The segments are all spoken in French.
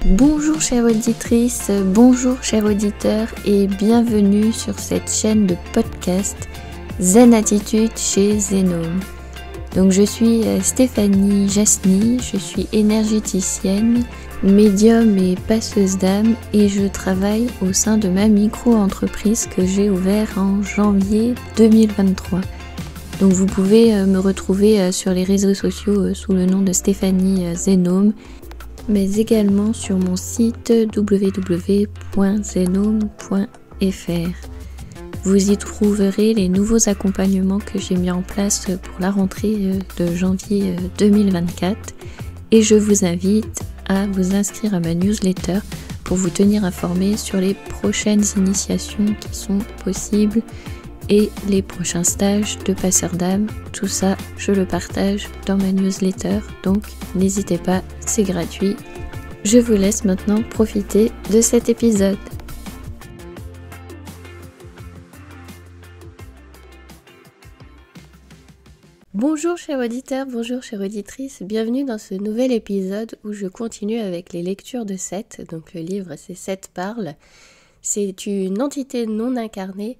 Bonjour chère auditrice, bonjour chers auditeurs et bienvenue sur cette chaîne de podcast Zen Attitude chez Zenome. Donc je suis Stéphanie Jasny, je suis énergéticienne, médium et passeuse d'âme et je travaille au sein de ma micro-entreprise que j'ai ouverte en janvier 2023. Donc vous pouvez me retrouver sur les réseaux sociaux sous le nom de Stéphanie Zenome, mais également sur mon site www.zenome.fr. Vous y trouverez les nouveaux accompagnements que j'ai mis en place pour la rentrée de janvier 2024 et je vous invite à vous inscrire à ma newsletter pour vous tenir informé sur les prochaines initiations qui sont possibles et les prochains stages de passeur d'âme. Tout ça, je le partage dans ma newsletter, donc n'hésitez pas, c'est gratuit. Je vous laisse maintenant profiter de cet épisode. Bonjour chers auditeurs, bonjour chère auditrice, bienvenue dans ce nouvel épisode où je continue avec les lectures de Seth. Donc le livre c'est Seth parle, c'est une entité non incarnée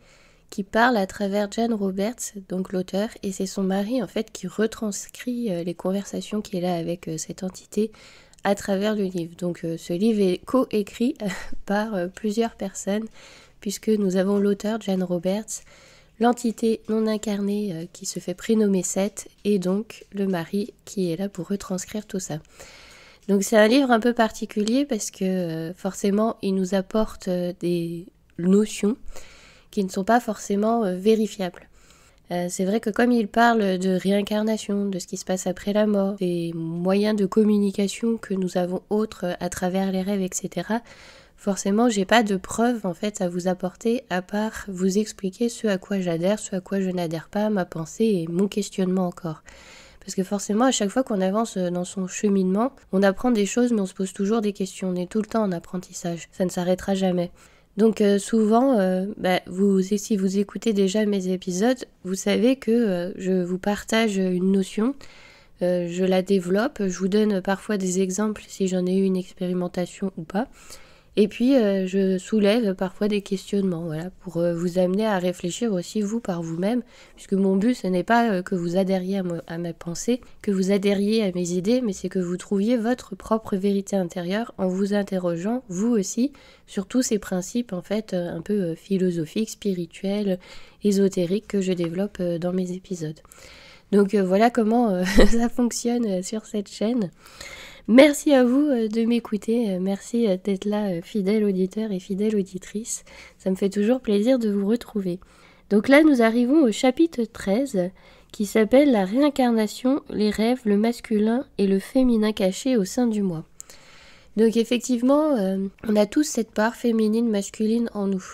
qui parle à travers Jan Roberts, donc l'auteur, et c'est son mari en fait qui retranscrit les conversations qu'il a avec cette entité à travers le livre. Donc ce livre est co-écrit par plusieurs personnes puisque nous avons l'auteur Jan Roberts, l'entité non incarnée qui se fait prénommer Seth et donc le mari qui est là pour retranscrire tout ça. Donc c'est un livre un peu particulier parce que forcément il nous apporte des notions qui ne sont pas forcément vérifiables. C'est vrai que comme il parle de réincarnation, de ce qui se passe après la mort, des moyens de communication que nous avons autres à travers les rêves, etc., forcément j'ai pas de preuves en fait à vous apporter à part vous expliquer ce à quoi j'adhère, ce à quoi je n'adhère pas, ma pensée et mon questionnement encore. Parce que forcément à chaque fois qu'on avance dans son cheminement, on apprend des choses mais on se pose toujours des questions, on est tout le temps en apprentissage, ça ne s'arrêtera jamais. Donc souvent, si vous écoutez déjà mes épisodes, vous savez que je vous partage une notion, je la développe, je vous donne parfois des exemples si j'en ai eu une expérimentation ou pas, et puis je soulève parfois des questionnements, voilà, pour vous amener à réfléchir aussi vous par vous-même, puisque mon but ce n'est pas que vous adhériez à mes pensées, que vous adhériez à mes idées, mais c'est que vous trouviez votre propre vérité intérieure en vous interrogeant, vous aussi, sur tous ces principes en fait un peu philosophiques, spirituels, ésotériques que je développe dans mes épisodes. Donc voilà comment ça fonctionne sur cette chaîne. Merci à vous de m'écouter, merci d'être là, fidèle auditeur et fidèle auditrice. Ça me fait toujours plaisir de vous retrouver. Donc là, nous arrivons au chapitre 13 qui s'appelle « La réincarnation, les rêves, le masculin et le féminin caché au sein du moi ». Donc effectivement, on a tous cette part féminine, masculine en nous.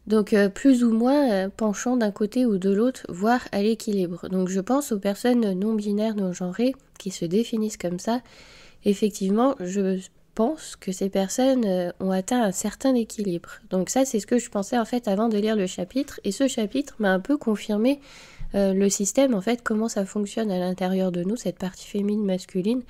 Donc plus ou moins penchant d'un côté ou de l'autre, voire à l'équilibre. Donc je pense aux personnes non-binaires, non-genrées, qui se définissent comme ça. Effectivement, je pense que ces personnes ont atteint un certain équilibre. Donc ça, c'est ce que je pensais en fait avant de lire le chapitre. Et ce chapitre m'a un peu confirmé le système, en fait, comment ça fonctionne à l'intérieur de nous, cette partie féminine, masculine.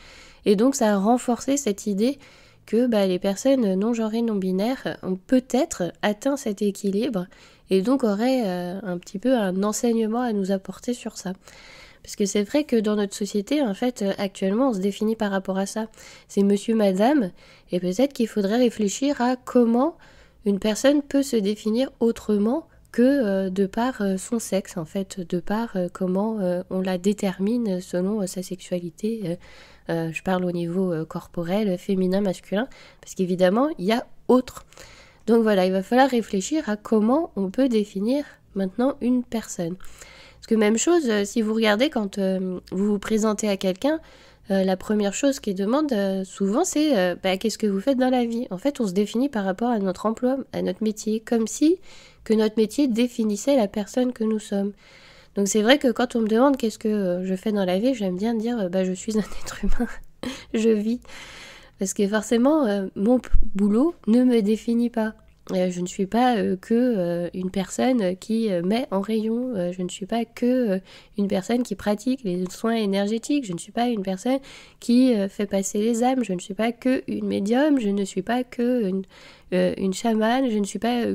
Et donc ça a renforcé cette idée que les personnes non-genrées, non-binaires ont peut-être atteint cet équilibre et donc auraient un petit peu un enseignement à nous apporter sur ça. Parce que c'est vrai que dans notre société, en fait, actuellement, on se définit par rapport à ça. C'est monsieur, madame, et peut-être qu'il faudrait réfléchir à comment une personne peut se définir autrement que de par son sexe, en fait, de par comment on la détermine selon sa sexualité. Je parle au niveau corporel, féminin, masculin, parce qu'évidemment, il y a autre. Donc voilà, il va falloir réfléchir à comment on peut définir maintenant une personne. Parce que même chose, si vous regardez quand vous vous présentez à quelqu'un, la première chose qu'il demande souvent c'est qu'est-ce que vous faites dans la vie ? En fait, on se définit par rapport à notre emploi, à notre métier, comme si que notre métier définissait la personne que nous sommes. Donc c'est vrai que quand on me demande qu'est-ce que je fais dans la vie, j'aime bien dire je suis un être humain, je vis. Parce que forcément, mon boulot ne me définit pas. Je ne suis pas une personne qui met en rayon. Je ne suis pas une personne qui pratique les soins énergétiques. Je ne suis pas une personne qui fait passer les âmes. Je ne suis pas une médium. Je ne suis pas une chamane. Je ne suis pas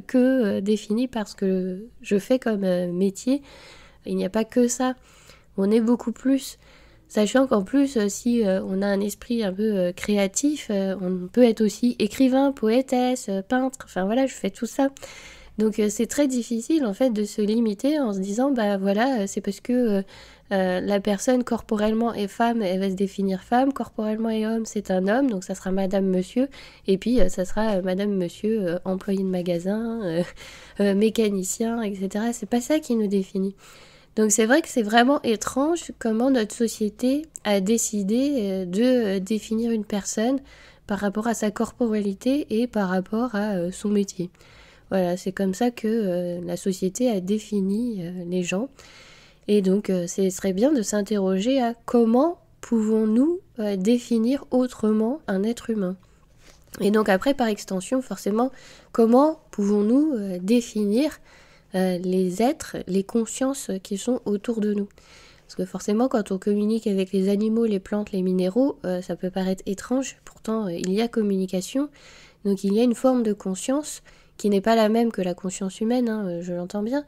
définie par ce que je fais comme métier. Il n'y a pas que ça. On est beaucoup plus. Sachant qu'en plus, si on a un esprit un peu créatif, on peut être aussi écrivain, poétesse, peintre, enfin voilà, je fais tout ça. Donc c'est très difficile en fait de se limiter en se disant, bah voilà, c'est parce que la personne corporellement est femme, elle va se définir femme, corporellement est homme, c'est un homme, donc ça sera madame, monsieur, et puis ça sera madame, monsieur, employé de magasin, mécanicien, etc. C'est pas ça qui nous définit. Donc c'est vrai que c'est vraiment étrange comment notre société a décidé de définir une personne par rapport à sa corporalité et par rapport à son métier. Voilà, c'est comme ça que la société a défini les gens. Et donc ce serait bien de s'interroger à comment pouvons-nous définir autrement un être humain. Et donc après, par extension, forcément, comment pouvons-nous définir les êtres, les consciences qui sont autour de nous. Parce que forcément, quand on communique avec les animaux, les plantes, les minéraux, ça peut paraître étrange. Pourtant, il y a communication. Donc il y a une forme de conscience qui n'est pas la même que la conscience humaine, hein, je l'entends bien.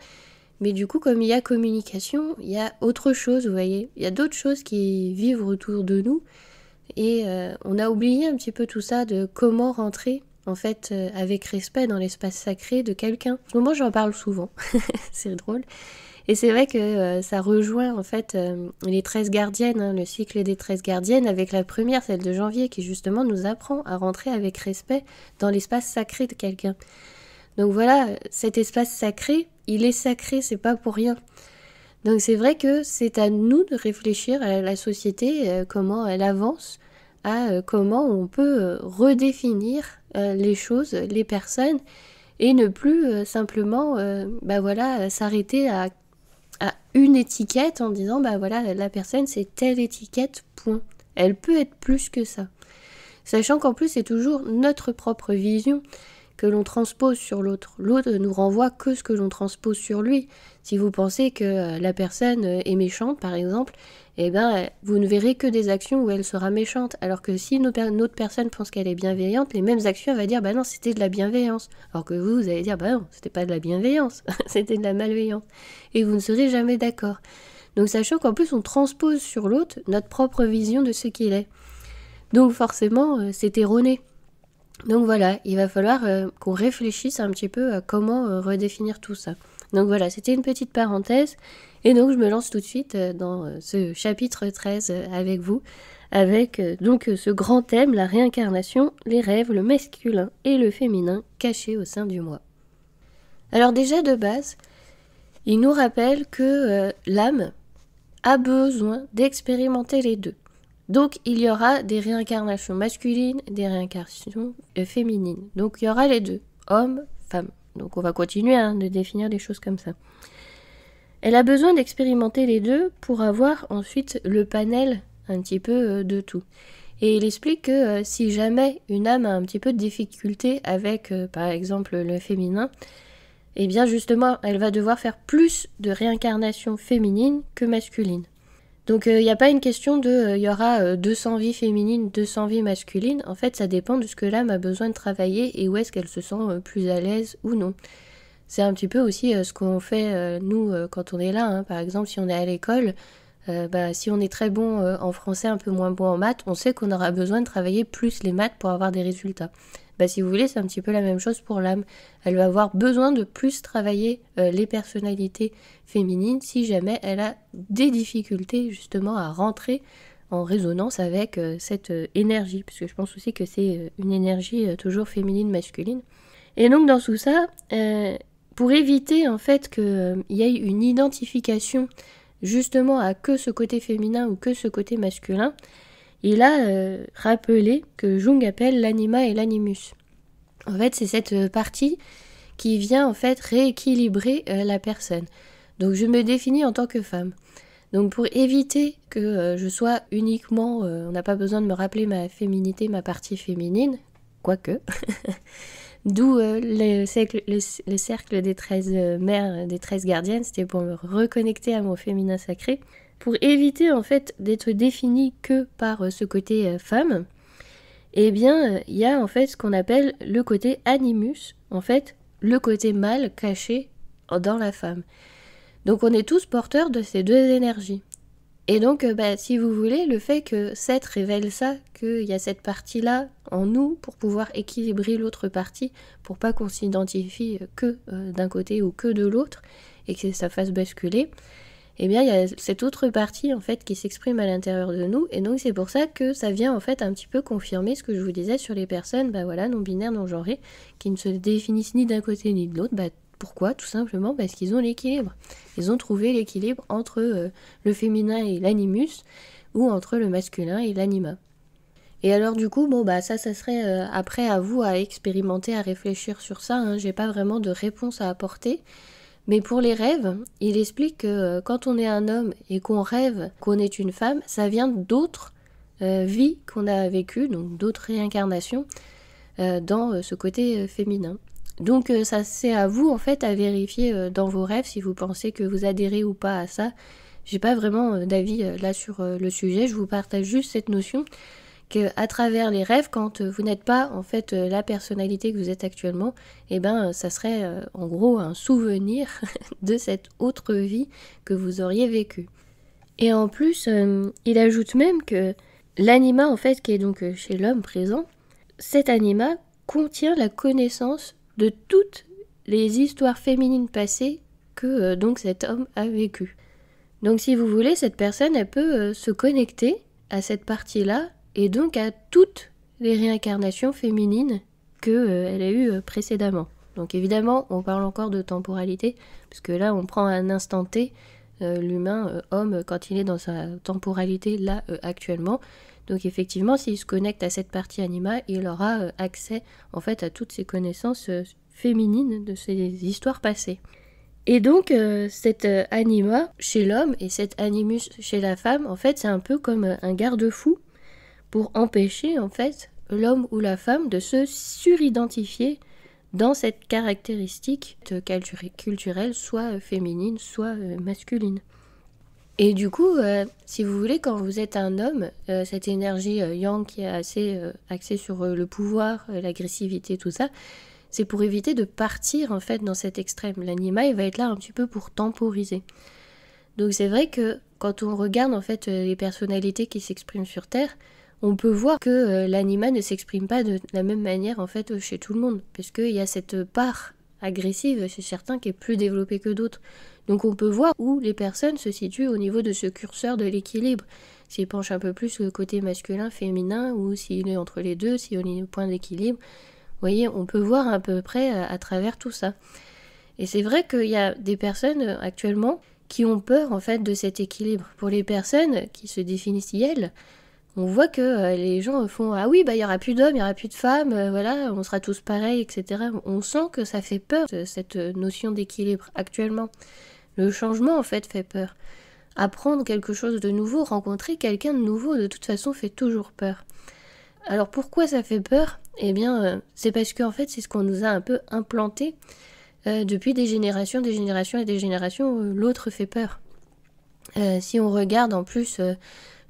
Mais du coup, comme il y a communication, il y a autre chose, vous voyez. Il y a d'autres choses qui vivent autour de nous. Et on a oublié un petit peu tout ça de comment rentrer en fait, avec respect dans l'espace sacré de quelqu'un. En ce moment, j'en parle souvent, c'est drôle. Et c'est vrai que ça rejoint, en fait, les 13 gardiennes, hein, le cycle des 13 gardiennes, avec la première, celle de janvier, qui justement nous apprend à rentrer avec respect dans l'espace sacré de quelqu'un. Donc voilà, cet espace sacré, il est sacré, c'est pas pour rien. Donc c'est vrai que c'est à nous de réfléchir à la société, comment elle avance, à comment on peut redéfinir les choses, les personnes, et ne plus simplement s'arrêter à une étiquette en disant bah voilà, la personne c'est telle étiquette, point. Elle peut être plus que ça. Sachant qu'en plus c'est toujours notre propre vision que l'on transpose sur l'autre. L'autre ne nous renvoie que ce que l'on transpose sur lui. Si vous pensez que la personne est méchante, par exemple, eh ben, vous ne verrez que des actions où elle sera méchante. Alors que si une autre personne pense qu'elle est bienveillante, les mêmes actions, elle va dire, bah non, c'était de la bienveillance. Alors que vous allez dire, bah non, c'était pas de la bienveillance, c'était de la malveillance. Et vous ne serez jamais d'accord. Donc sachant qu'en plus, on transpose sur l'autre notre propre vision de ce qu'il est. Donc forcément, c'est erroné. Donc voilà, il va falloir qu'on réfléchisse un petit peu à comment redéfinir tout ça. Donc voilà, c'était une petite parenthèse. Et donc je me lance tout de suite dans ce chapitre 13 avec vous, avec donc ce grand thème, la réincarnation, les rêves, le masculin et le féminin cachés au sein du moi. Alors déjà de base, il nous rappelle que l'âme a besoin d'expérimenter les deux. Donc il y aura des réincarnations masculines, des réincarnations féminines. Donc il y aura les deux, homme, femme. Donc on va continuer de définir des choses comme ça. Elle a besoin d'expérimenter les deux pour avoir ensuite le panel un petit peu de tout. Et il explique que si jamais une âme a un petit peu de difficulté avec par exemple le féminin, eh bien justement elle va devoir faire plus de réincarnations féminines que masculines. Donc il n'y a pas une question de il y aura 200 vies féminines, 200 vies masculines. En fait, ça dépend de ce que l'âme a besoin de travailler et où est-ce qu'elle se sent plus à l'aise ou non. C'est un petit peu aussi ce qu'on fait nous quand on est là. Hein. Par exemple, si on est à l'école, si on est très bon en français, un peu moins bon en maths, on sait qu'on aura besoin de travailler plus les maths pour avoir des résultats. Si vous voulez, c'est un petit peu la même chose pour l'âme. Elle va avoir besoin de plus travailler les personnalités féminines si jamais elle a des difficultés justement à rentrer en résonance avec cette énergie, parce que je pense aussi que c'est une énergie toujours féminine, masculine. Et donc dans tout ça, pour éviter en fait qu'il y ait une identification justement à que ce côté féminin ou que ce côté masculin, il a rappelé que Jung appelle l'anima et l'animus. En fait, c'est cette partie qui vient en fait rééquilibrer la personne. Donc je me définis en tant que femme. Donc pour éviter que je sois uniquement, on n'a pas besoin de me rappeler ma féminité, ma partie féminine, quoique, D'où le cercle des 13 mères, des 13 gardiennes, c'était pour me reconnecter à mon féminin sacré, pour éviter en fait d'être définie que par ce côté femme. Eh bien, il y a en fait ce qu'on appelle le côté animus, en fait, le côté mâle caché dans la femme. Donc on est tous porteurs de ces deux énergies. Et donc, si vous voulez, le fait que Seth révèle ça, qu'il y a cette partie-là en nous pour pouvoir équilibrer l'autre partie, pour pas qu'on s'identifie que d'un côté ou que de l'autre, et que ça fasse basculer, eh bien, il y a cette autre partie, en fait, qui s'exprime à l'intérieur de nous, et donc c'est pour ça que ça vient, en fait, un petit peu confirmer ce que je vous disais sur les personnes, non-binaires, non-genrées, qui ne se définissent ni d'un côté ni de l'autre. Pourquoi ? Tout simplement parce qu'ils ont l'équilibre. Ils ont trouvé l'équilibre entre le féminin et l'animus, ou entre le masculin et l'anima. Et alors du coup, ça serait après à vous à expérimenter, à réfléchir sur ça, hein. J'ai pas vraiment de réponse à apporter. Mais pour les rêves, il explique que quand on est un homme et qu'on rêve qu'on est une femme, ça vient d'autres vies qu'on a vécues, donc d'autres réincarnations dans ce côté féminin. Donc ça c'est à vous en fait à vérifier dans vos rêves si vous pensez que vous adhérez ou pas à ça. J'ai pas vraiment d'avis là sur le sujet, je vous partage juste cette notion que à travers les rêves, quand vous n'êtes pas en fait la personnalité que vous êtes actuellement, ça serait en gros un souvenir de cette autre vie que vous auriez vécue. Et en plus, il ajoute même que l'anima en fait qui est donc chez l'homme présent, cet anima contient la connaissance de toutes les histoires féminines passées que donc cet homme a vécues. Donc si vous voulez, cette personne, elle peut se connecter à cette partie-là et donc à toutes les réincarnations féminines qu'elle a eues précédemment. Donc évidemment, on parle encore de temporalité, parce que là, on prend un instant T, l'humain, homme, quand il est dans sa temporalité, là, actuellement. Donc effectivement, s'il se connecte à cette partie anima, il aura accès en fait à toutes ces connaissances féminines de ces histoires passées. Et donc cet anima chez l'homme et cet animus chez la femme, en fait, c'est un peu comme un garde-fou pour empêcher en fait l'homme ou la femme de se suridentifier dans cette caractéristique culturelle, soit féminine, soit masculine. Et du coup, si vous voulez, quand vous êtes un homme, cette énergie yang qui est assez axée sur le pouvoir, l'agressivité, tout ça, c'est pour éviter de partir en fait dans cet extrême. L'anima, il va être là un petit peu pour temporiser. Donc c'est vrai que quand on regarde en fait les personnalités qui s'expriment sur Terre, on peut voir que l'anima ne s'exprime pas de la même manière en fait chez tout le monde, parce qu'il y a cette part agressive chez certains qui est plus développée que d'autres. Donc on peut voir où les personnes se situent au niveau de ce curseur de l'équilibre. S'il penche un peu plus le côté masculin, féminin, ou s'il est entre les deux, s'il est au point d'équilibre. Vous voyez, on peut voir à peu près à travers tout ça. Et c'est vrai qu'il y a des personnes actuellement qui ont peur en fait de cet équilibre. Pour les personnes qui se définissent elles, on voit que les gens font « Ah oui, il n'y aura plus d'hommes, il n'y aura plus de femmes, voilà, on sera tous pareils, etc. » On sent que ça fait peur, cette notion d'équilibre actuellement. Le changement, en fait peur. Apprendre quelque chose de nouveau, rencontrer quelqu'un de nouveau, de toute façon, fait toujours peur. Alors pourquoi ça fait peur ? Eh bien, c'est parce qu'en fait, c'est ce qu'on nous a un peu implanté depuis des générations et des générations, l'autre fait peur. Si on regarde en plus...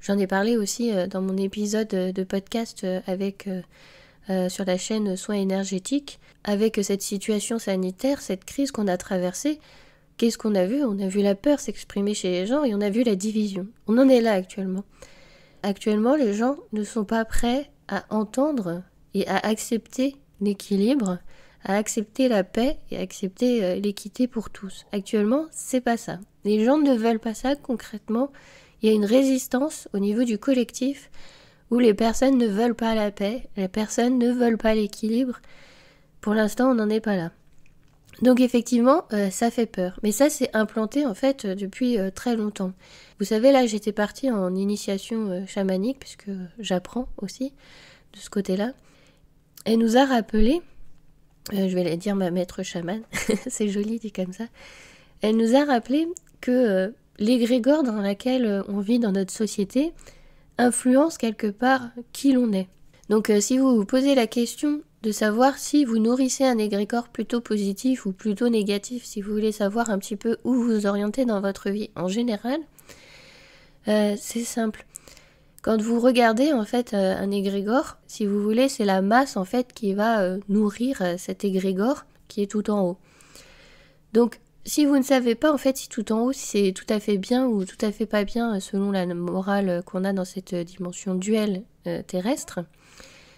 J'en ai parlé aussi dans mon épisode de podcast sur la chaîne Soins énergétiques. Avec cette situation sanitaire, cette crise qu'on a traversée, qu'est-ce qu'on a vu ? On a vu la peur s'exprimer chez les gens et on a vu la division. On en est là actuellement. Actuellement, les gens ne sont pas prêts à entendre et à accepter l'équilibre, à accepter la paix et à accepter l'équité pour tous. Actuellement, c'est pas ça. Les gens ne veulent pas ça concrètement. Il y a une résistance au niveau du collectif où les personnes ne veulent pas la paix, les personnes ne veulent pas l'équilibre. Pour l'instant, on n'en est pas là. Donc effectivement, ça fait peur. Mais ça, c'est implanté en fait depuis très longtemps. Vous savez, là, j'étais partie en initiation chamanique, puisque j'apprends aussi de ce côté-là. Elle nous a rappelé, je vais dire ma maître chamane, c'est joli dit comme ça, elle nous a rappelé que... l'égrégore dans laquelle on vit dans notre société influence quelque part qui l'on est. Donc si vous vous posez la question de savoir si vous nourrissez un égrégore plutôt positif ou plutôt négatif, si vous voulez savoir un petit peu où vous orientez dans votre vie en général, c'est simple. Quand vous regardez en fait un égrégore, si vous voulez, c'est la masse en fait qui va nourrir cet égrégore qui est tout en haut. Donc, si vous ne savez pas en fait si tout en haut c'est tout à fait bien ou tout à fait pas bien selon la morale qu'on a dans cette dimension duelle terrestre,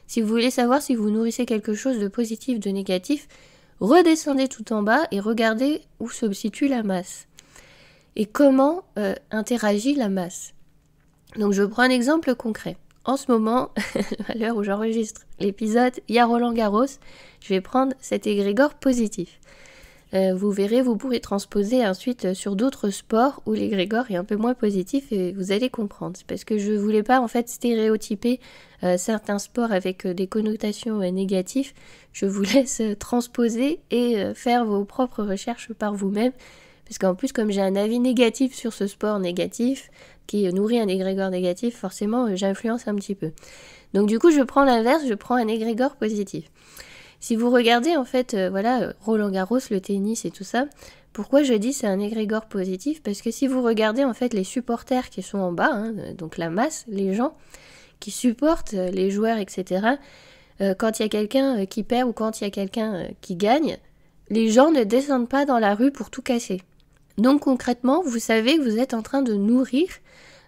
si vous voulez savoir si vous nourrissez quelque chose de positif, de négatif, redescendez tout en bas et regardez où se situe la masse et comment interagit la masse. Donc je prends un exemple concret. En ce moment, à l'heure où j'enregistre l'épisode, il y a Roland Garros, je vais prendre cet égrégore positif. Vous verrez, vous pourrez transposer ensuite sur d'autres sports où l'égrégore est un peu moins positif et vous allez comprendre. C'est parce que je voulais pas en fait stéréotyper certains sports avec des connotations négatives. Je vous laisse transposer et faire vos propres recherches par vous-même. Parce qu'en plus, comme j'ai un avis négatif sur ce sport négatif, qui nourrit un égrégore négatif, forcément j'influence un petit peu. Donc du coup, je prends l'inverse, je prends un égrégore positif. Si vous regardez en fait, Roland Garros, le tennis et tout ça, pourquoi je dis c'est un égrégore positif? Parce que si vous regardez en fait les supporters qui sont en bas, donc la masse, les gens qui supportent les joueurs, etc., quand il y a quelqu'un qui perd ou quand il y a quelqu'un qui gagne, les gens ne descendent pas dans la rue pour tout casser. Donc concrètement, vous savez que vous êtes en train de nourrir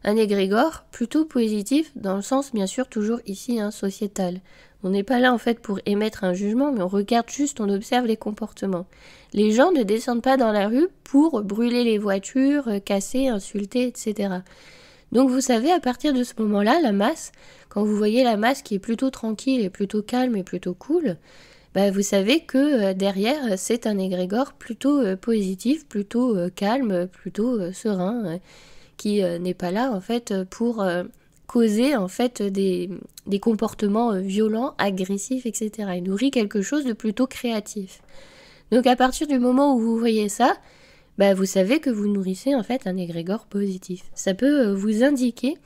un égrégore plutôt positif, dans le sens bien sûr toujours ici sociétal. On n'est pas là en fait pour émettre un jugement, mais on regarde juste, on observe les comportements. Les gens ne descendent pas dans la rue pour brûler les voitures, casser, insulter, etc. Donc vous savez, à partir de ce moment-là, la masse, quand vous voyez la masse qui est plutôt tranquille et plutôt calme et plutôt cool, vous savez que derrière, c'est un égrégore plutôt positif, plutôt calme, plutôt serein, qui n'est pas là en fait pour causer en fait des comportements violents, agressifs, etc. Il nourrit quelque chose de plutôt créatif. Donc à partir du moment où vous voyez ça, vous savez que vous nourrissez en fait un égrégore positif. Ça peut vous indiquer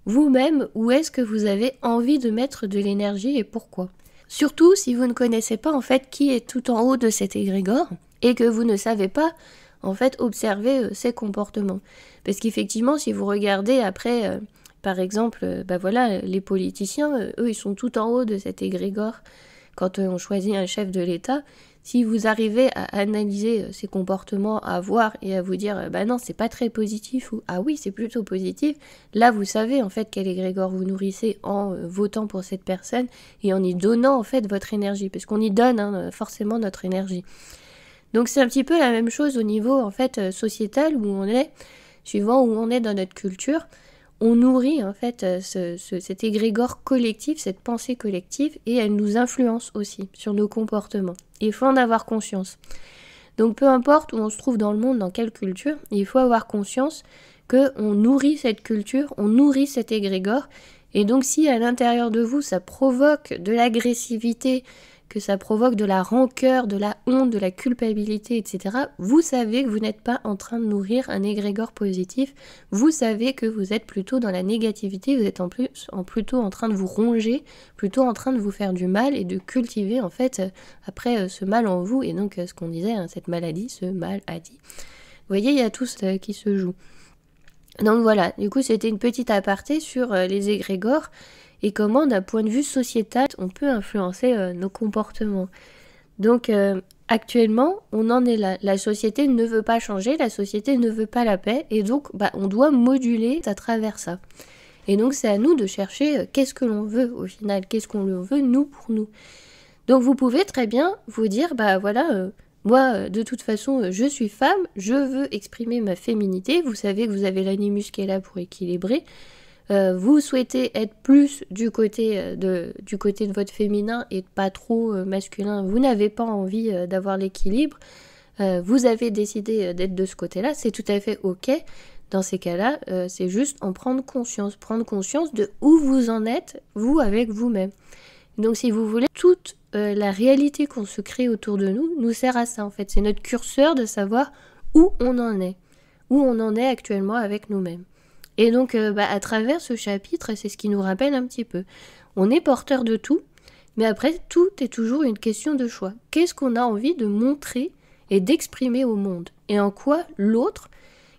vous-même où est-ce que vous avez envie de mettre de l'énergie et pourquoi. Surtout si vous ne connaissez pas en fait qui est tout en haut de cet égrégore et que vous ne savez pas en fait observer ses comportements. Parce qu'effectivement, si vous regardez après, par exemple, les politiciens, eux, ils sont tout en haut de cet égrégore. Quand on choisit un chef de l'État, si vous arrivez à analyser ses comportements, à voir et à vous dire non, c'est pas très positif ou ah oui, c'est plutôt positif, là vous savez en fait quel égrégore vous nourrissez en votant pour cette personne et en y donnant en fait votre énergie, parce qu'on y donne forcément notre énergie. Donc c'est un petit peu la même chose au niveau en fait sociétal où on est, suivant où on est dans notre culture. On nourrit en fait cet égrégore collectif, cette pensée collective, et elle nous influence aussi sur nos comportements. Il faut en avoir conscience. Donc peu importe où on se trouve dans le monde, dans quelle culture, il faut avoir conscience qu'on nourrit cette culture, on nourrit cet égrégore, et donc si à l'intérieur de vous ça provoque de l'agressivité, que ça provoque de la rancœur, de la honte, de la culpabilité, etc., vous savez que vous n'êtes pas en train de nourrir un égrégore positif, vous savez que vous êtes plutôt dans la négativité, vous êtes plutôt en train de vous ronger, plutôt en train de vous faire du mal et de cultiver en fait après ce mal en vous, et donc ce qu'on disait, cette maladie, ce mal-a-dit. Vous voyez, il y a tout ça qui se joue. Donc voilà, du coup c'était une petite aparté sur les égrégores, et comment, d'un point de vue sociétal, on peut influencer nos comportements. Donc, actuellement, on en est là. La société ne veut pas changer, la société ne veut pas la paix, et donc, on doit moduler à travers ça. Et donc, c'est à nous de chercher qu'est-ce que l'on veut, au final, qu'est-ce qu'on veut, nous, pour nous. Donc, vous pouvez très bien vous dire, moi, de toute façon, je suis femme, je veux exprimer ma féminité. Vous savez que vous avez l'animus qui est là pour équilibrer. Vous souhaitez être plus du côté de votre féminin et pas trop masculin, vous n'avez pas envie d'avoir l'équilibre, vous avez décidé d'être de ce côté-là, c'est tout à fait ok. Dans ces cas-là, c'est juste en prendre conscience de où vous en êtes, vous, avec vous-même. Donc si vous voulez, toute la réalité qu'on se crée autour de nous sert à ça en fait, c'est notre curseur de savoir où on en est actuellement avec nous-mêmes. Et donc, à travers ce chapitre, c'est ce qui nous rappelle un petit peu. On est porteur de tout. Mais après, tout est toujours une question de choix. Qu'est-ce qu'on a envie de montrer et d'exprimer au monde? Et en quoi l'autre,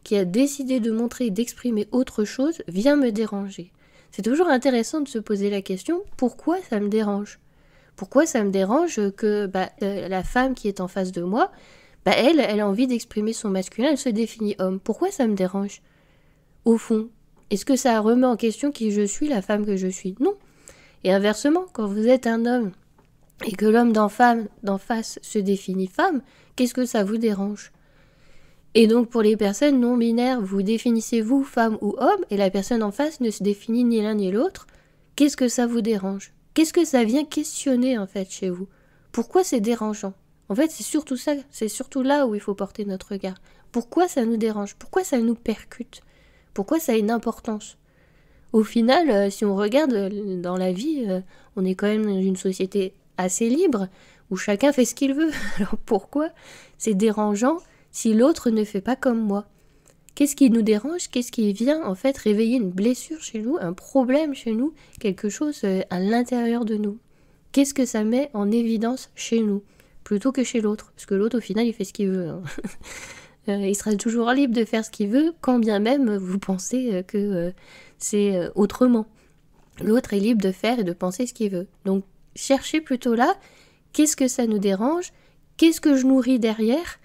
qui a décidé de montrer et d'exprimer autre chose, vient me déranger? C'est toujours intéressant de se poser la question, pourquoi ça me dérange? Pourquoi ça me dérange que la femme qui est en face de moi, elle a envie d'exprimer son masculin, elle se définit homme. Pourquoi ça me dérange? Au fond, est-ce que ça remet en question qui je suis, la femme que je suis? Non. Et inversement, quand vous êtes un homme et que l'homme d'en face se définit femme, qu'est-ce que ça vous dérange? Et donc pour les personnes non binaires, vous définissez vous femme ou homme et la personne en face ne se définit ni l'un ni l'autre, qu'est-ce que ça vous dérange? Qu'est-ce que ça vient questionner en fait chez vous? Pourquoi c'est dérangeant? En fait c'est surtout ça, c'est surtout là où il faut porter notre regard. Pourquoi ça nous dérange? Pourquoi ça nous percute? Pourquoi ça a une importance? Au final, si on regarde dans la vie, on est quand même dans une société assez libre, où chacun fait ce qu'il veut. Alors pourquoi c'est dérangeant si l'autre ne fait pas comme moi? Qu'est-ce qui nous dérange? Qu'est-ce qui vient en fait réveiller une blessure chez nous, un problème chez nous, quelque chose à l'intérieur de nous? Qu'est-ce que ça met en évidence chez nous, plutôt que chez l'autre? Parce que l'autre, au final, il fait ce qu'il veut. Hein. Il sera toujours libre de faire ce qu'il veut, quand bien même vous pensez que c'est autrement. L'autre est libre de faire et de penser ce qu'il veut. Donc, cherchez plutôt là, qu'est-ce que ça nous dérange? Qu'est-ce que je nourris derrière?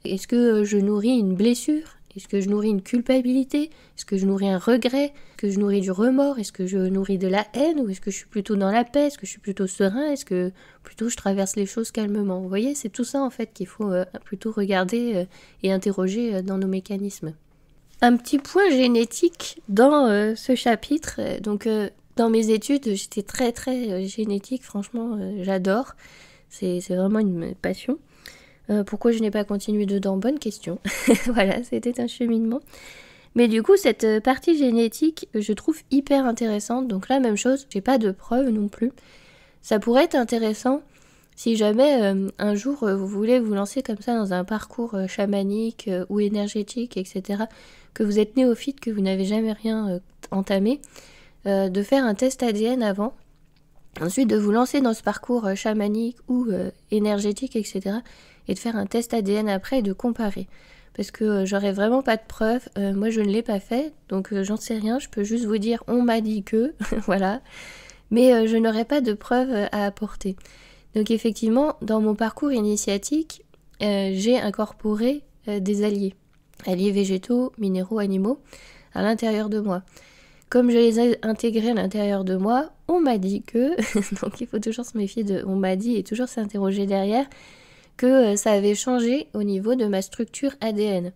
Est-ce que je nourris une blessure? Est-ce que je nourris une culpabilité? Est-ce que je nourris un regret? Est-ce que je nourris du remords? Est-ce que je nourris de la haine? Ou est-ce que je suis plutôt dans la paix? Est-ce que je suis plutôt serein? Est-ce que plutôt je traverse les choses calmement? Vous voyez, c'est tout ça en fait qu'il faut plutôt regarder et interroger dans nos mécanismes. Un petit point génétique dans ce chapitre. Dans mes études, j'étais très très génétique, franchement, j'adore. C'est vraiment une passion. Pourquoi je n'ai pas continué dedans? Bonne question. Voilà, c'était un cheminement. Mais du coup, cette partie génétique, je trouve hyper intéressante. Donc là, même chose, j'ai pas de preuves non plus. Ça pourrait être intéressant si jamais un jour vous voulez vous lancer comme ça dans un parcours chamanique ou énergétique, etc., que vous êtes néophyte, que vous n'avez jamais rien entamé, de faire un test ADN avant. Ensuite, de vous lancer dans ce parcours chamanique ou énergétique, etc., et de faire un test ADN après et de comparer. Parce que j'aurais vraiment pas de preuves, moi je ne l'ai pas fait, donc j'en sais rien, je peux juste vous dire on m'a dit que, voilà, mais je n'aurais pas de preuves à apporter. Donc effectivement, dans mon parcours initiatique, j'ai incorporé des alliés végétaux, minéraux, animaux, à l'intérieur de moi. Comme je les ai intégrés à l'intérieur de moi, on m'a dit que, donc il faut toujours se méfier de on m'a dit et toujours s'interroger derrière, que ça avait changé au niveau de ma structure ADN.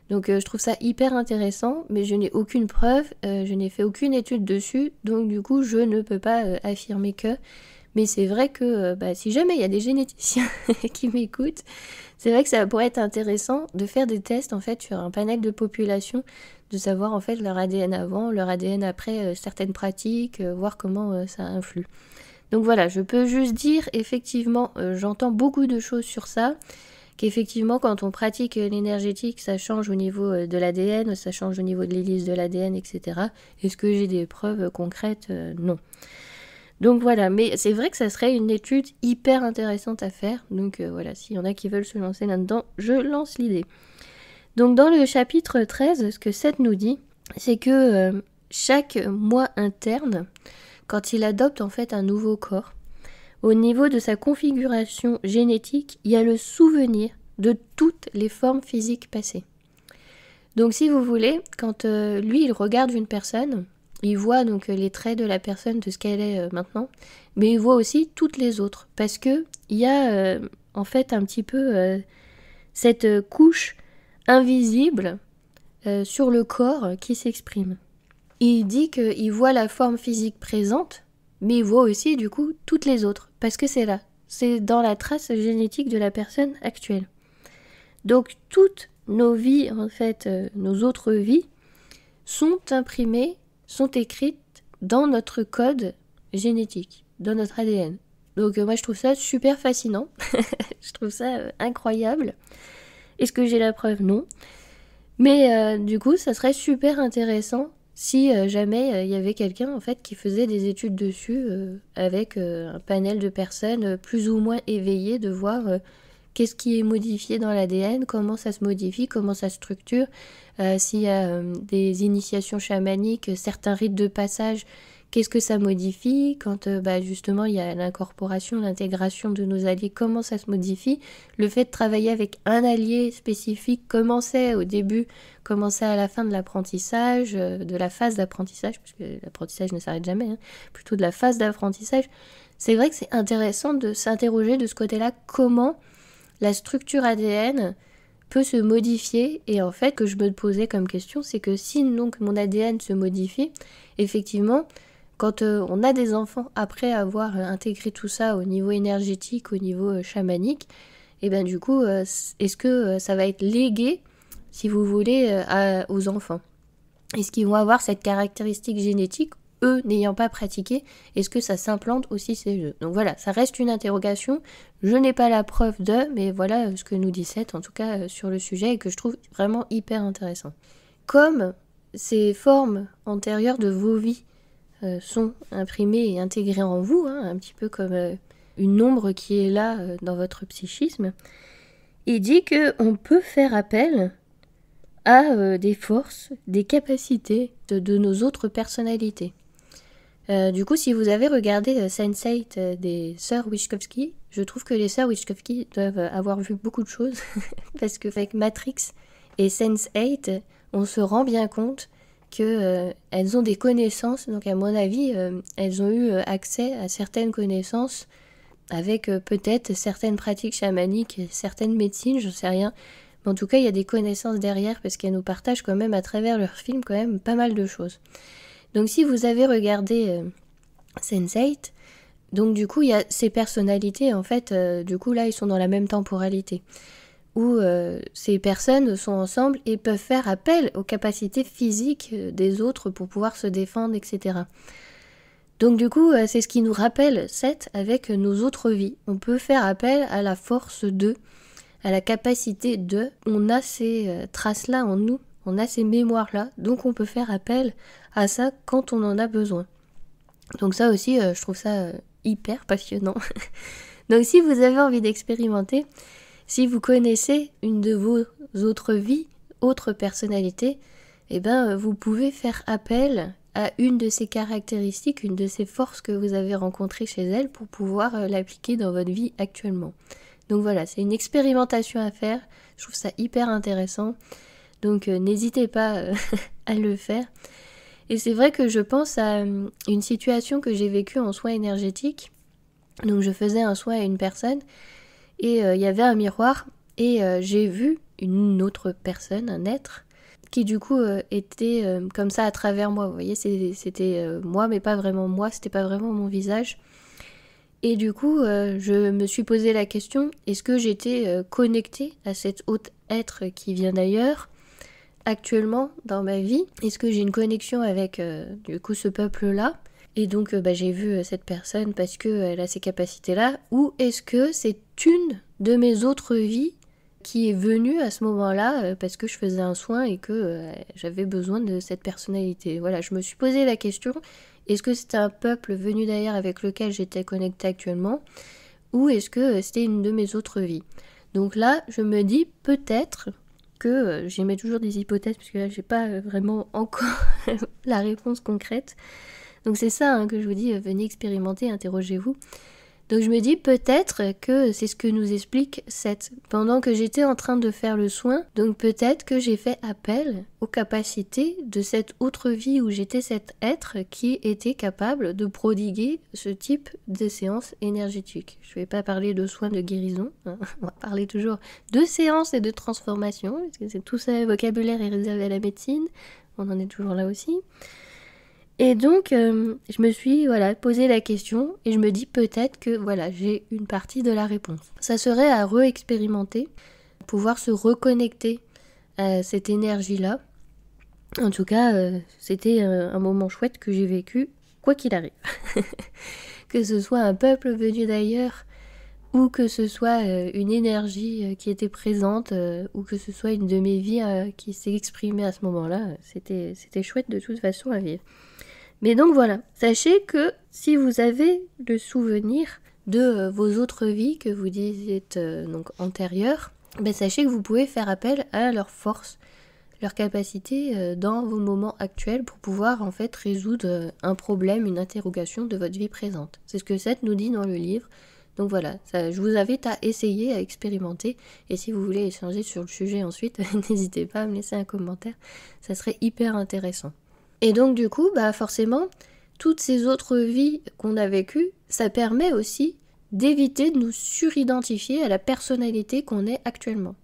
Donc je trouve ça hyper intéressant, mais je n'ai aucune preuve, je n'ai fait aucune étude dessus, donc du coup je ne peux pas affirmer que. Mais c'est vrai que si jamais il y a des généticiens qui m'écoutent, c'est vrai que ça pourrait être intéressant de faire des tests en fait sur un panel de population, de savoir en fait leur ADN avant, leur ADN après certaines pratiques, voir comment ça influe. Donc voilà, je peux juste dire, effectivement, j'entends beaucoup de choses sur ça, qu'effectivement quand on pratique l'énergétique, ça change au niveau de l'ADN, ça change au niveau de l'hélice de l'ADN, etc. Est-ce que j'ai des preuves concrètes? Non. Donc voilà, mais c'est vrai que ça serait une étude hyper intéressante à faire, donc voilà, s'il y en a qui veulent se lancer là-dedans, je lance l'idée. Donc dans le chapitre 13, ce que Seth nous dit, c'est que chaque moi interne, quand il adopte en fait un nouveau corps, au niveau de sa configuration génétique, il y a le souvenir de toutes les formes physiques passées. Donc si vous voulez, quand lui il regarde une personne, il voit donc les traits de la personne, de ce qu'elle est maintenant, mais il voit aussi toutes les autres, parce que il y a en fait un petit peu cette couche invisible sur le corps qui s'exprime. Il dit qu'il voit la forme physique présente, mais il voit aussi du coup toutes les autres, parce que c'est là, c'est dans la trace génétique de la personne actuelle. Donc toutes nos vies, en fait, nos autres vies, sont imprimées, sont écrites dans notre code génétique, dans notre ADN. Donc moi je trouve ça super fascinant, je trouve ça incroyable. Est-ce que j'ai la preuve? Non. Mais du coup ça serait super intéressant si jamais il y avait quelqu'un en fait qui faisait des études dessus avec un panel de personnes plus ou moins éveillées, de voir qu'est-ce qui est modifié dans l'ADN, comment ça se modifie, comment ça se structure, s'il y a des initiations chamaniques, certains rites de passage, qu'est-ce que ça modifie, quand justement il y a l'incorporation, l'intégration de nos alliés, comment ça se modifie, le fait de travailler avec un allié spécifique, comment c'est au début, comment c'est à la fin de l'apprentissage, de la phase d'apprentissage, parce que l'apprentissage ne s'arrête jamais, hein, plutôt de la phase d'apprentissage. C'est vrai que c'est intéressant de s'interroger de ce côté-là, comment la structure ADN peut se modifier, et en fait que je me posais comme question, c'est que si donc mon ADN se modifie, effectivement, quand on a des enfants après avoir intégré tout ça au niveau énergétique, au niveau chamanique, et ben du coup, est-ce que ça va être légué, si vous voulez, aux enfants? Est-ce qu'ils vont avoir cette caractéristique génétique, eux n'ayant pas pratiqué? Est-ce que ça s'implante aussi chez eux? Donc voilà, ça reste une interrogation. Je n'ai pas la preuve de, mais voilà ce que nous dit Seth, en tout cas sur le sujet, et que je trouve vraiment hyper intéressant. Comme ces formes antérieures de vos vies sont imprimées et intégrées en vous, hein, un petit peu comme une ombre qui est là dans votre psychisme, il dit qu'on peut faire appel à des forces, des capacités de nos autres personnalités. Du coup, si vous avez regardé Sense8 des sœurs Wachowski, je trouve que les sœurs Wachowski doivent avoir vu beaucoup de choses, parce qu'avec Matrix et Sense8, on se rend bien compte qu'elles ont des connaissances, donc à mon avis, elles ont eu accès à certaines connaissances avec peut-être certaines pratiques chamaniques, certaines médecines, je sais rien. Mais en tout cas, il y a des connaissances derrière, parce qu'elles nous partagent quand même à travers leurs films quand même pas mal de choses. Donc si vous avez regardé Sense8, donc du coup il y a ces personnalités, en fait, du coup là ils sont dans la même temporalité, où ces personnes sont ensemble et peuvent faire appel aux capacités physiques des autres pour pouvoir se défendre, etc. Donc du coup c'est ce qui nous rappelle Seth avec nos autres vies. On peut faire appel à la force de, à la capacité de, on a ces traces-là en nous, on a ces mémoires-là, donc on peut faire appel à ça quand on en a besoin. Donc ça aussi, je trouve ça hyper passionnant. Donc si vous avez envie d'expérimenter, si vous connaissez une de vos autres vies, autre personnalité, eh ben vous pouvez faire appel à une de ces caractéristiques, une de ces forces que vous avez rencontrées chez elle pour pouvoir l'appliquer dans votre vie actuellement. Donc voilà, c'est une expérimentation à faire, je trouve ça hyper intéressant, donc n'hésitez pas à le faire. Et c'est vrai que je pense à une situation que j'ai vécue en soins énergétiques. Donc je faisais un soin à une personne et il y avait un miroir et j'ai vu une autre personne, un être, qui du coup était comme ça à travers moi. Vous voyez, c'était moi mais pas vraiment moi, c'était pas vraiment mon visage. Et du coup, je me suis posé la question, est-ce que j'étais connectée à cet autre être qui vient d'ailleurs actuellement dans ma vie? Est-ce que j'ai une connexion avec du coup ce peuple-là? Et donc j'ai vu cette personne parce qu'elle a ces capacités-là. Ou est-ce que c'est une de mes autres vies qui est venue à ce moment-là parce que je faisais un soin et que j'avais besoin de cette personnalité? Voilà, je me suis posé la question, est-ce que c'était un peuple venu d'ailleurs avec lequel j'étais connectée actuellement? Ou est-ce que c'était une de mes autres vies? Donc là, je me dis peut-être que j'émets toujours des hypothèses parce que là j'ai pas vraiment encore la réponse concrète. Donc c'est ça hein, que je vous dis, venez expérimenter, interrogez-vous. Donc je me dis peut-être que c'est ce que nous explique Seth. Pendant que j'étais en train de faire le soin, donc peut-être que j'ai fait appel aux capacités de cette autre vie où j'étais cet être qui était capable de prodiguer ce type de séances énergétiques. Je ne vais pas parler de soins de guérison, hein. On va parler toujours de séances et de transformation, parce que c'est tout ça, vocabulaire est réservé à la médecine, on en est toujours là aussi. Et donc, je me suis posé la question et je me dis peut-être que j'ai une partie de la réponse. Ça serait à re-expérimenter, pouvoir se reconnecter à cette énergie-là. En tout cas, c'était un moment chouette que j'ai vécu, quoi qu'il arrive. Que ce soit un peuple venu d'ailleurs ou que ce soit une énergie qui était présente, ou que ce soit une de mes vies qui s'est exprimée à ce moment-là. C'était chouette de toute façon à vivre. Mais donc voilà, sachez que si vous avez le souvenir de vos autres vies que vous dites donc antérieures, sachez que vous pouvez faire appel à leur force, leur capacité dans vos moments actuels pour pouvoir en fait résoudre un problème, une interrogation de votre vie présente. C'est ce que Seth nous dit dans le livre. Donc voilà, je vous invite à essayer, à expérimenter. Et si vous voulez échanger sur le sujet ensuite, n'hésitez pas à me laisser un commentaire. Ça serait hyper intéressant. Et donc du coup, forcément, toutes ces autres vies qu'on a vécues, ça permet aussi d'éviter de nous suridentifier à la personnalité qu'on est actuellement.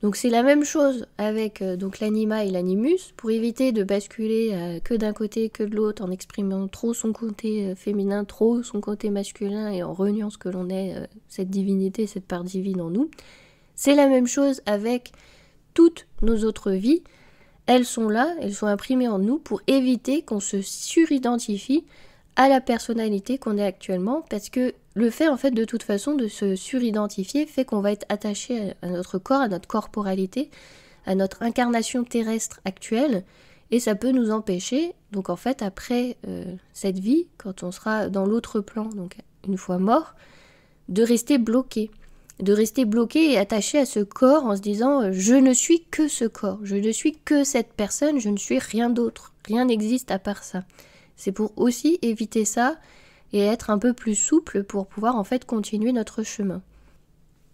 Donc c'est la même chose avec donc l'anima et l'animus, pour éviter de basculer que d'un côté que de l'autre en exprimant trop son côté féminin, trop son côté masculin et en reniant ce que l'on est, cette divinité, cette part divine en nous. C'est la même chose avec toutes nos autres vies. Elles sont là, elles sont imprimées en nous pour éviter qu'on se suridentifie à la personnalité qu'on est actuellement, parce que le fait en fait de toute façon de se suridentifier fait qu'on va être attaché à notre corps, à notre corporalité, à notre incarnation terrestre actuelle, et ça peut nous empêcher, donc en fait après cette vie, quand on sera dans l'autre plan, donc une fois mort, de rester bloqué et attaché à ce corps en se disant je ne suis que ce corps, je ne suis que cette personne, je ne suis rien d'autre, rien n'existe à part ça. C'est pour aussi éviter ça et être un peu plus souple pour pouvoir en fait continuer notre chemin.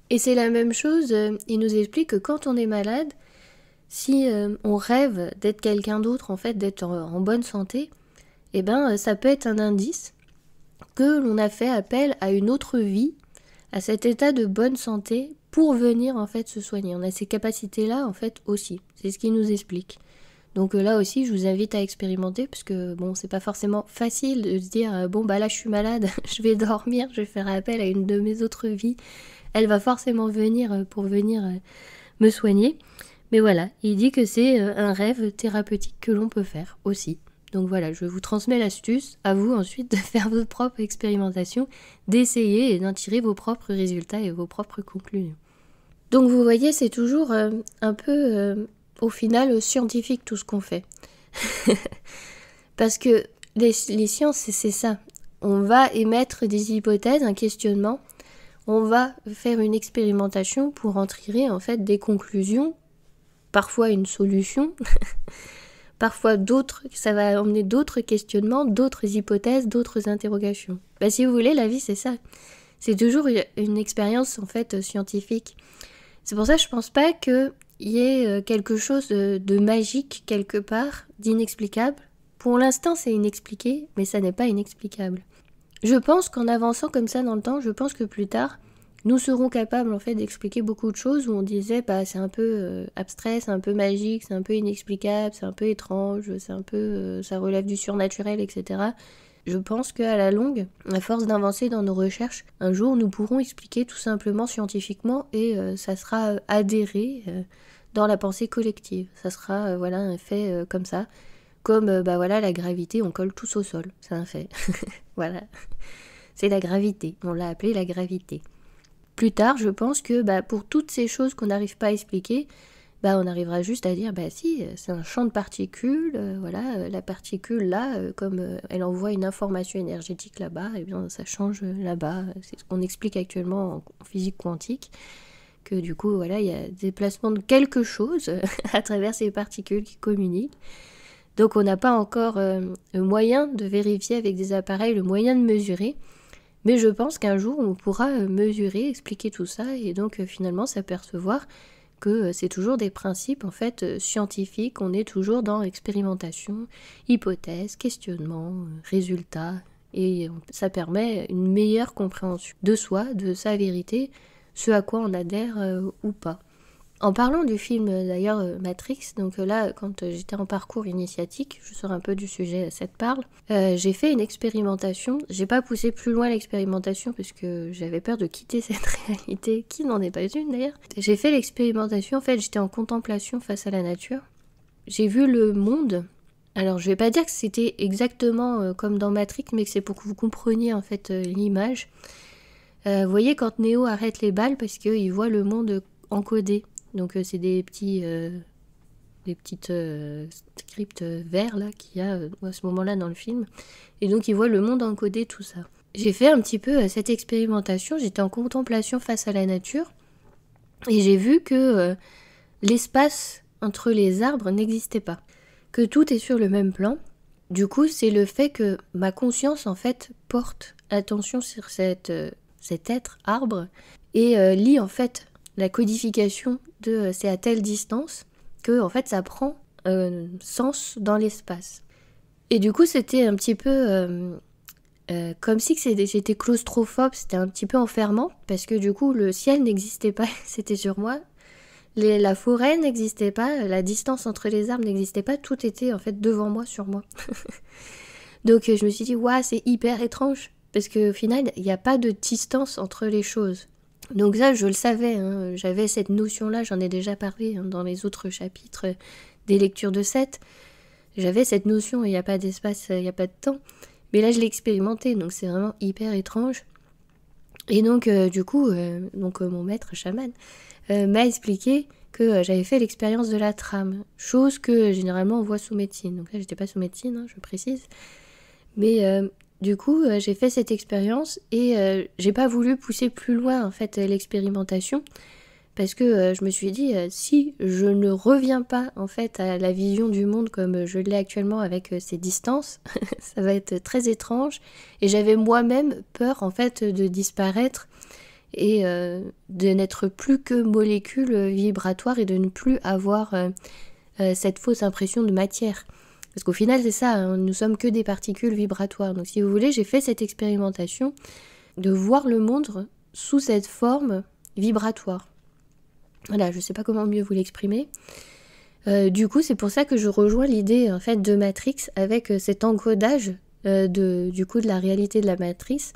Et c'est la même chose, il nous explique que quand on est malade, si on rêve d'être quelqu'un d'autre, en fait d'être en bonne santé, ça peut être un indice que l'on a fait appel à une autre vie, à cet état de bonne santé pour venir en fait se soigner. On a ces capacités-là en fait aussi, c'est ce qu'il nous explique. Donc là aussi, je vous invite à expérimenter, parce que bon, c'est pas forcément facile de se dire là je suis malade, je vais dormir, je vais faire appel à une de mes autres vies, elle va forcément venir pour venir me soigner. Mais voilà, il dit que c'est un rêve thérapeutique que l'on peut faire aussi. Donc voilà, je vous transmets l'astuce, à vous ensuite de faire vos propres expérimentations, d'essayer et d'en tirer vos propres résultats et vos propres conclusions. Donc vous voyez, c'est toujours un peu... au final, scientifique tout ce qu'on fait. Parce que les sciences, c'est ça. On va émettre des hypothèses, un questionnement. On va faire une expérimentation pour en tirer en fait des conclusions, parfois une solution, parfois d'autres, ça va emmener d'autres questionnements, d'autres hypothèses, d'autres interrogations. Si vous voulez, la vie c'est ça. C'est toujours une expérience en fait scientifique. C'est pour ça que je pense pas que il y ait quelque chose de magique quelque part, d'inexplicable. Pour l'instant, c'est inexpliqué, mais ça n'est pas inexplicable. Je pense qu'en avançant comme ça dans le temps, je pense que plus tard, nous serons capables en fait d'expliquer beaucoup de choses où on disait c'est un peu abstrait, c'est un peu magique, c'est un peu inexplicable, c'est un peu étrange, c'est un peu ça relève du surnaturel, etc. Je pense qu'à la longue, à force d'avancer dans nos recherches, un jour nous pourrons expliquer tout simplement scientifiquement et ça sera adhéré dans la pensée collective. Ça sera un fait comme ça. Comme la gravité, on colle tous au sol. C'est un fait. Voilà. C'est la gravité. On l'a appelé la gravité. Plus tard, je pense que pour toutes ces choses qu'on n'arrive pas à expliquer, on arrivera juste à dire si, c'est un champ de particules, la particule là, comme elle envoie une information énergétique là-bas, et bien ça change là-bas. C'est ce qu'on explique actuellement en physique quantique, que du coup il y a déplacement de quelque chose à travers ces particules qui communiquent. Donc on n'a pas encore le moyen de vérifier avec des appareils, le moyen de mesurer, mais je pense qu'un jour on pourra mesurer, expliquer tout ça, et donc finalement s'apercevoir que c'est toujours des principes en fait scientifiques, on est toujours dans expérimentation, hypothèse, questionnement, résultat, et ça permet une meilleure compréhension de soi, de sa vérité, ce à quoi on adhère ou pas. En parlant du film d'ailleurs Matrix, donc là quand j'étais en parcours initiatique, je sors un peu du sujet, ça te parle, j'ai fait une expérimentation, j'ai pas poussé plus loin l'expérimentation parce que j'avais peur de quitter cette réalité, qui n'en est pas une d'ailleurs. J'ai fait l'expérimentation, en fait j'étais en contemplation face à la nature, j'ai vu le monde, alors je vais pas dire que c'était exactement comme dans Matrix, mais que c'est pour que vous compreniez en fait l'image. Vous voyez quand Neo arrête les balles parce qu'il voit le monde encodé. Donc c'est des petites scripts verts là qu'il y a à ce moment-là dans le film. Et donc il voit le monde encodé, tout ça. J'ai fait un petit peu cette expérimentation, j'étais en contemplation face à la nature et j'ai vu que l'espace entre les arbres n'existait pas, que tout est sur le même plan. Du coup, c'est le fait que ma conscience en fait porte attention sur cet être arbre et lit en fait la codification de c'est à telle distance que en fait ça prend sens dans l'espace. Et du coup, c'était un petit peu comme si j'étais claustrophobe, c'était un petit peu enfermant, parce que du coup, le ciel n'existait pas, c'était sur moi. La forêt n'existait pas, la distance entre les arbres n'existait pas, tout était en fait devant moi, sur moi. Donc je me suis dit, waouh, c'est hyper étrange, parce qu'au final, il n'y a pas de distance entre les choses. Donc ça, je le savais, hein, j'avais cette notion-là, j'en ai déjà parlé dans les autres chapitres des lectures de 7. J'avais cette notion, il n'y a pas d'espace, il n'y a pas de temps. Mais là, je l'ai expérimenté, donc c'est vraiment hyper étrange. Et donc, du coup, mon maître chaman m'a expliqué que j'avais fait l'expérience de la trame, chose que généralement on voit sous médecine. Donc là, j'étais pas sous médecine, hein, je précise. Mais du coup, j'ai fait cette expérience et j'ai pas voulu pousser plus loin en fait l'expérimentation. Parce que je me suis dit, si je ne reviens pas en fait à la vision du monde comme je l'ai actuellement avec ces distances, ça va être très étrange. Et j'avais moi-même peur en fait de disparaître et de n'être plus que molécules vibratoires et de ne plus avoir cette fausse impression de matière. Parce qu'au final, c'est ça, hein, nous sommes que des particules vibratoires. Donc si vous voulez, j'ai fait cette expérimentation de voir le monde sous cette forme vibratoire. Voilà, je sais pas comment mieux vous l'exprimer. Du coup, c'est pour ça que je rejoins l'idée en fait de Matrix avec cet encodage de la réalité de la matrice,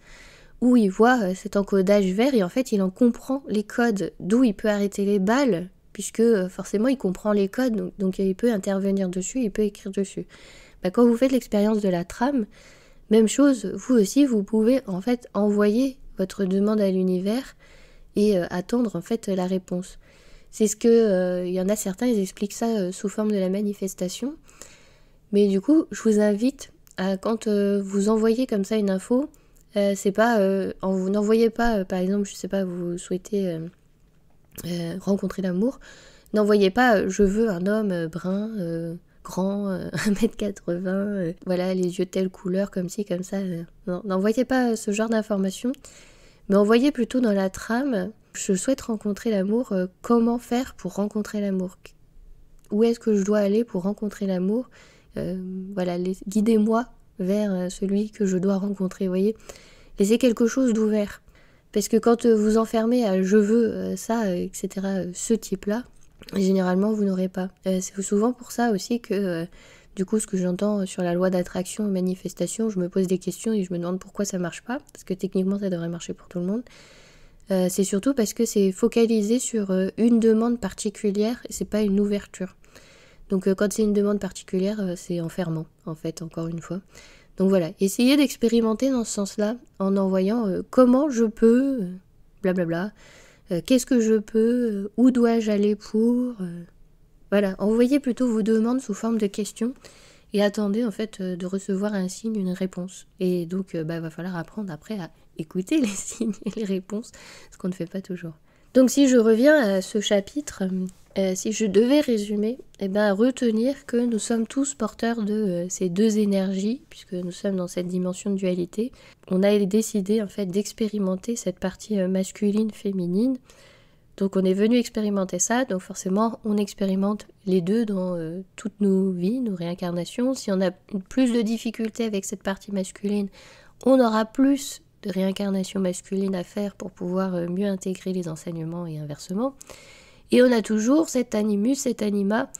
où il voit cet encodage vert et en fait il en comprend les codes, d'où il peut arrêter les balles, puisque forcément il comprend les codes, donc il peut intervenir dessus, il peut écrire dessus. Quand vous faites l'expérience de la trame, même chose, vous aussi vous pouvez en fait envoyer votre demande à l'univers et attendre en fait la réponse. C'est ce que, y en a certains, ils expliquent ça sous forme de la manifestation. Mais du coup, je vous invite à, quand vous envoyez comme ça une info, c'est pas, vous n'envoyez pas, par exemple, je sais pas, vous souhaitez rencontrer l'amour, n'envoyez pas, je veux un homme brun, grand, 1m80, voilà, les yeux de telle couleur, comme ci, comme ça. Non, n'envoyez pas ce genre d'informations, mais envoyez plutôt dans la trame. Je souhaite rencontrer l'amour, comment faire pour rencontrer l'amour? Où est-ce que je dois aller pour rencontrer l'amour? Voilà, guidez-moi vers celui que je dois rencontrer, vous voyez. Laissez quelque chose d'ouvert. Parce que quand vous enfermez à je veux ça, etc., ce type-là, généralement vous n'aurez pas. C'est souvent pour ça aussi que, du coup, ce que j'entends sur la loi d'attraction et manifestation, je me pose des questions et je me demande pourquoi ça marche pas. Parce que techniquement, ça devrait marcher pour tout le monde. C'est surtout parce que c'est focalisé sur une demande particulière et c'est pas une ouverture. Donc quand c'est une demande particulière, c'est enfermant, en fait, encore une fois. Donc voilà, essayez d'expérimenter dans ce sens-là, en envoyant comment je peux, blablabla, qu'est-ce que je peux, où dois-je aller pour... Voilà, envoyez plutôt vos demandes sous forme de questions et attendez en fait de recevoir un signe, une réponse. Et donc va falloir apprendre après à écouter les signes et les réponses, ce qu'on ne fait pas toujours. Donc si je reviens à ce chapitre, si je devais résumer, retenir que nous sommes tous porteurs de ces deux énergies, puisque nous sommes dans cette dimension de dualité. On a décidé en fait d'expérimenter cette partie masculine-féminine. Donc on est venu expérimenter ça, donc forcément on expérimente les deux dans toutes nos vies, nos réincarnations. Si on a plus de difficultés avec cette partie masculine, on aura plus de réincarnation masculine à faire pour pouvoir mieux intégrer les enseignements et inversement. Et on a toujours cet animus, cet anima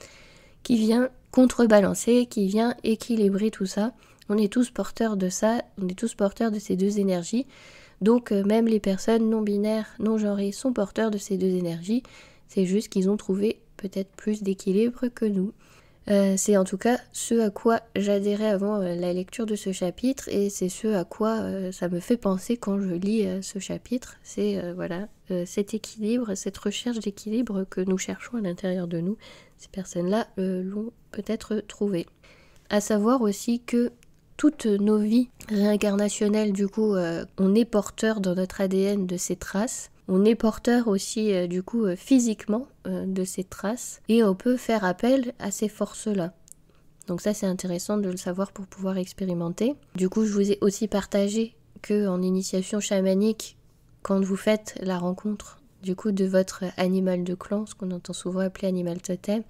qui vient contrebalancer, qui vient équilibrer tout ça. On est tous porteurs de ça, on est tous porteurs de ces deux énergies. Donc même les personnes non binaires, non genrées sont porteurs de ces deux énergies. C'est juste qu'ils ont trouvé peut-être plus d'équilibre que nous. C'est en tout cas ce à quoi j'adhérais avant la lecture de ce chapitre, et c'est ce à quoi ça me fait penser quand je lis ce chapitre. C'est cet équilibre, cette recherche d'équilibre que nous cherchons à l'intérieur de nous. Ces personnes-là l'ont peut-être trouvé. À savoir aussi que toutes nos vies réincarnationnelles, du coup, on est porteur dans notre ADN de ces traces. On est porteur aussi, physiquement de ces traces. Et on peut faire appel à ces forces-là. Donc ça, c'est intéressant de le savoir pour pouvoir expérimenter. Du coup, je vous ai aussi partagé qu'en initiation chamanique, quand vous faites la rencontre, du coup, de votre animal de clan, ce qu'on entend souvent appeler animal totem,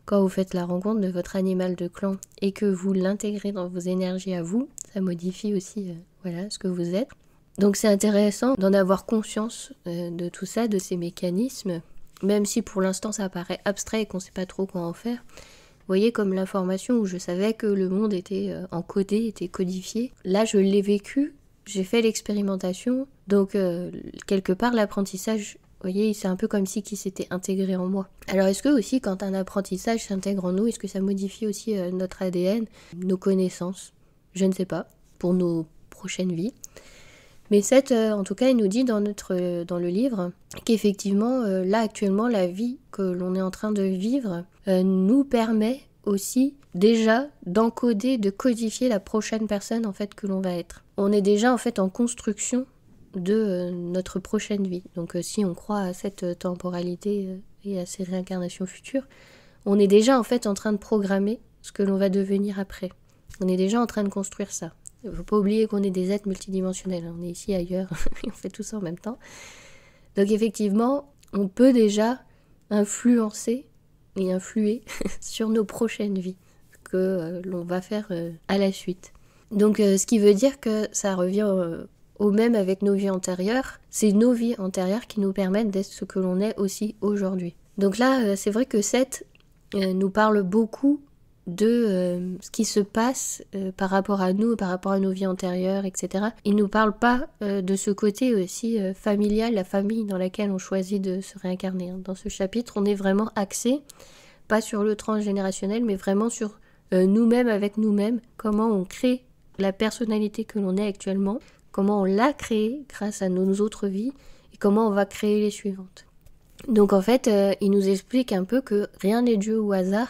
quand vous faites la rencontre de votre animal de clan et que vous l'intégrez dans vos énergies à vous, ça modifie aussi ce que vous êtes. Donc c'est intéressant d'en avoir conscience de tout ça, de ces mécanismes, même si pour l'instant ça paraît abstrait et qu'on ne sait pas trop quoi en faire. Vous voyez, comme l'information où je savais que le monde était encodé, était codifié. Là, je l'ai vécu, j'ai fait l'expérimentation, donc quelque part l'apprentissage, vous voyez, c'est un peu comme si qui s'était intégré en moi. Alors est-ce que aussi quand un apprentissage s'intègre en nous, est-ce que ça modifie aussi notre ADN, nos connaissances? Je ne sais pas, pour nos prochaines vies. Mais Seth, en tout cas, il nous dit dans le livre qu'effectivement, là actuellement, la vie que l'on est en train de vivre nous permet aussi déjà d'encoder, de codifier la prochaine personne en fait que l'on va être. On est déjà en fait en construction de notre prochaine vie. Donc si on croit à cette temporalité et à ces réincarnations futures, on est déjà en fait en train de programmer ce que l'on va devenir après. On est déjà en train de construire ça. Il ne faut pas oublier qu'on est des êtres multidimensionnels. On est ici, ailleurs, et on fait tout ça en même temps. Donc effectivement, on peut déjà influencer et influer sur nos prochaines vies, ce que l'on va faire à la suite. Donc ce qui veut dire que ça revient au même avec nos vies antérieures. C'est nos vies antérieures qui nous permettent d'être ce que l'on est aussi aujourd'hui. Donc là, c'est vrai que Seth nous parle beaucoup de ce qui se passe par rapport à nous, par rapport à nos vies antérieures, etc. Il ne nous parle pas de ce côté aussi familial, la famille dans laquelle on choisit de se réincarner. Dans ce chapitre, on est vraiment axé, pas sur le transgénérationnel, mais vraiment sur nous-mêmes avec nous-mêmes, comment on crée la personnalité que l'on est actuellement, comment on l'a créée grâce à nos autres vies, et comment on va créer les suivantes. Donc en fait, il nous explique un peu que rien n'est dû au hasard,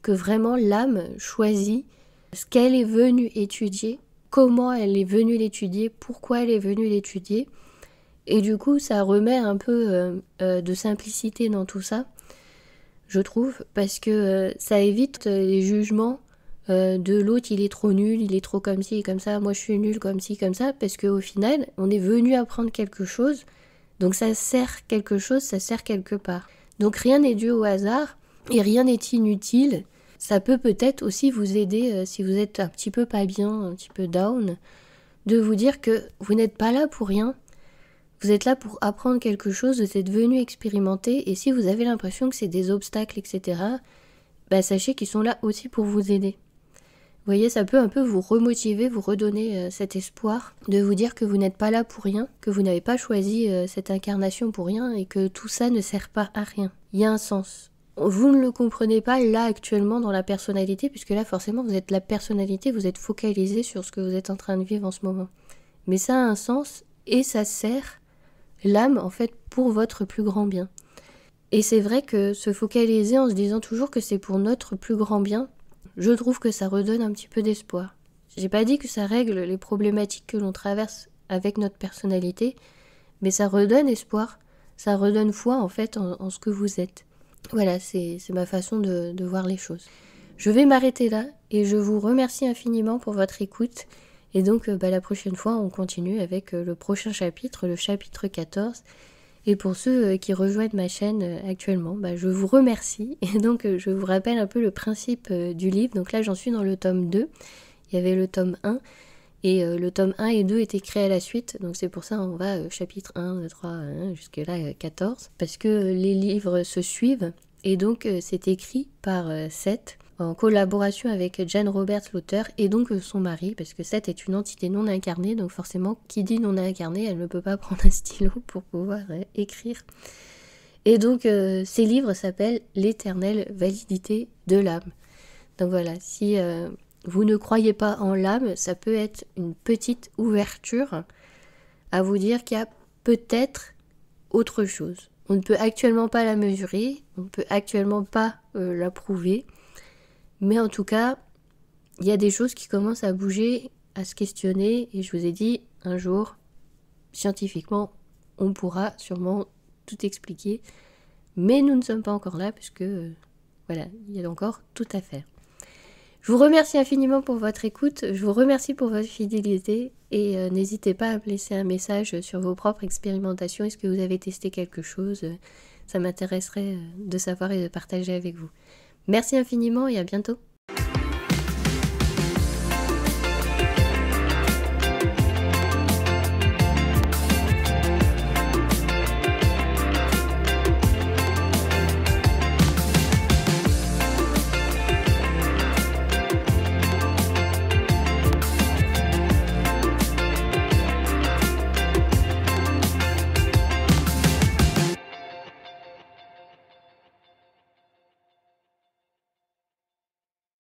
que vraiment l'âme choisit ce qu'elle est venue étudier, comment elle est venue l'étudier, pourquoi elle est venue l'étudier. Et du coup, ça remet un peu de simplicité dans tout ça, je trouve, parce que ça évite les jugements de l'autre, il est trop nul, il est trop comme ci et comme ça, moi je suis nul comme ci, comme ça, parce qu'au final, on est venu apprendre quelque chose, donc ça sert quelque chose, ça sert quelque part. Donc rien n'est dû au hasard, et rien n'est inutile. Ça peut peut-être aussi vous aider, si vous êtes un petit peu pas bien, un petit peu down, de vous dire que vous n'êtes pas là pour rien. Vous êtes là pour apprendre quelque chose, vous êtes venu expérimenter, et si vous avez l'impression que c'est des obstacles, etc., sachez qu'ils sont là aussi pour vous aider. Vous voyez, ça peut un peu vous remotiver, vous redonner cet espoir, de vous dire que vous n'êtes pas là pour rien, que vous n'avez pas choisi cette incarnation pour rien, et que tout ça ne sert pas à rien. Il y a un sens. Vous ne le comprenez pas là actuellement dans la personnalité, puisque là forcément vous êtes la personnalité, vous êtes focalisé sur ce que vous êtes en train de vivre en ce moment. Mais ça a un sens et ça sert l'âme en fait pour votre plus grand bien. Et c'est vrai que se focaliser en se disant toujours que c'est pour notre plus grand bien, je trouve que ça redonne un petit peu d'espoir. J'ai pas dit que ça règle les problématiques que l'on traverse avec notre personnalité, mais ça redonne espoir, ça redonne foi en fait en ce que vous êtes. Voilà, c'est ma façon de voir les choses. Je vais m'arrêter là et je vous remercie infiniment pour votre écoute. Et donc la prochaine fois, on continue avec le prochain chapitre, le chapitre 14. Et pour ceux qui rejoignent ma chaîne actuellement, je vous remercie. Et donc je vous rappelle un peu le principe du livre. Donc là, j'en suis dans le tome 2. Il y avait le tome 1. Et le tome 1 et 2 étaient créés à la suite, donc c'est pour ça on va chapitre 1, 3, jusque là 14, parce que les livres se suivent, et donc c'est écrit par Seth, en collaboration avec Jane Roberts, l'auteur, et donc son mari, parce que Seth est une entité non incarnée, donc forcément, qui dit non incarnée, elle ne peut pas prendre un stylo pour pouvoir écrire. Et donc ces livres s'appellent « L'éternelle validité de l'âme ». Donc voilà, si vous ne croyez pas en l'âme, ça peut être une petite ouverture à vous dire qu'il y a peut-être autre chose. On ne peut actuellement pas la mesurer, on ne peut actuellement pas la prouver, mais en tout cas, il y a des choses qui commencent à bouger, à se questionner, et je vous ai dit, un jour, scientifiquement, on pourra sûrement tout expliquer, mais nous ne sommes pas encore là, puisque, voilà, il y a encore tout à faire. Je vous remercie infiniment pour votre écoute, je vous remercie pour votre fidélité, et n'hésitez pas à me laisser un message sur vos propres expérimentations. Est-ce que vous avez testé quelque chose? Ça m'intéresserait de savoir et de partager avec vous. Merci infiniment et à bientôt.